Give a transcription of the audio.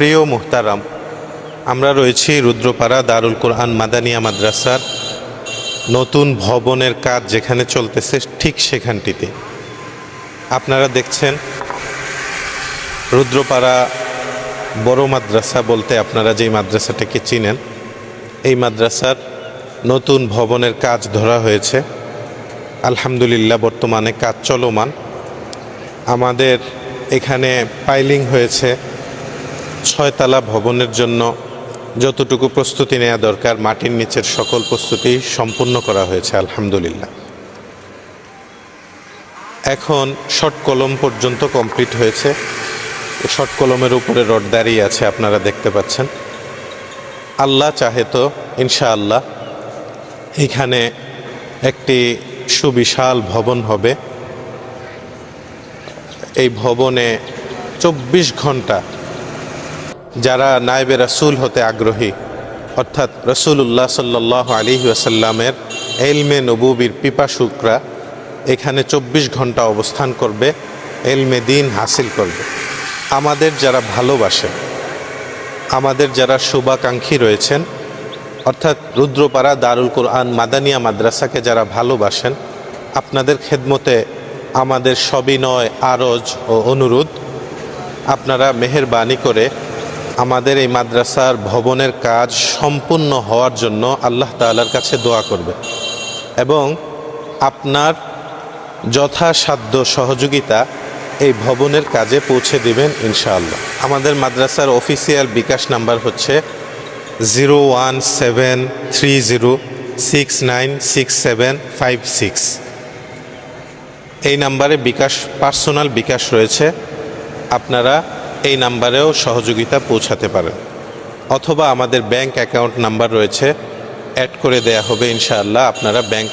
প্রিয় মুহতারাম, আমরা রয়েছি রুদ্রপাড়া দারুল কোরআন মাদানিয়া মাদ্রাসার নতুন ভবনের কাজ যেখানে চলতেছে ঠিক সেখানটিতে। আপনারা দেখছেন রুদ্রপাড়া বড় মাদ্রাসা বলতে আপনারা যেই মাদ্রাসাটাকে চিনেন, এই মাদ্রাসার নতুন ভবনের কাজ ধরা হয়েছে। আলহামদুলিল্লাহ বর্তমানে কাজ চলমান। আমাদের এখানে পাইলিং হয়েছে। 6 তলা ভবনের জন্য যতটুকু প্রস্তুতি নেওয়া দরকার মাটির নিচের সকল প্রস্তুতি সম্পূর্ণ করা হয়েছে আলহামদুলিল্লাহ। এখন শর্ট কলম পর্যন্ত কমপ্লিট হয়েছে। শর্ট কলমের উপরে রড দাঁড়িয়ে আছে, আপনারা দেখতে পাচ্ছেন। আল্লাহ চাহে তো ইনশাআল্লাহ এখানে একটি সুবিশাল ভবন হবে। এই ভবনে 24 ঘন্টা যারা নায়েবে রাসূল হতে আগ্রহী, অর্থাৎ রাসূলুল্লাহ সাল্লাল্লাহু আলাইহি ওয়াসাল্লামের ইলমে নবুবীর পিপাসুকরা এখানে 24 ঘন্টা অবস্থান করবে, ইলমে দ্বীন হাসিল করবে। আমাদের যারা ভালোবাসেন, আমাদের যারা শুভাকাঙ্ক্ষী রয়েছেন, অর্থাৎ রুদ্রপাড়া দারুল কোরআন মাদানিয়া মাদ্রাসাকে যারা ভালোবাসেন, আপনাদের খেদমতে আমাদের সবিনয় আরজ ও অনুরোধ, আপনারা মেহেরবানি করে আমাদের এই মাদ্রাসার ভবনের কাজ সম্পূর্ণ হওয়ার জন্য আল্লাহ তাআলার কাছে দোয়া করবেন এবং আপনার যথাসাধ্য সহযোগিতা এই ভবনের কাজে পৌঁছে দিবেন ইনশাআল্লাহ। আমাদের মাদ্রাসার অফিসিয়াল বিকাশ নাম্বার হচ্ছে 01730696756। এই নাম্বারে বিকাশ, পার্সোনাল বিকাশ রয়েছে, আপনারা এই নাম্বারেও সহযোগিতা পৌঁছাতে পারেন, অথবা আমাদের ব্যাংক অ্যাকাউন্ট নাম্বার রয়েছে, অ্যাড করে দেয়া হবে ইনশাআল্লাহ। আপনারা ব্যাংক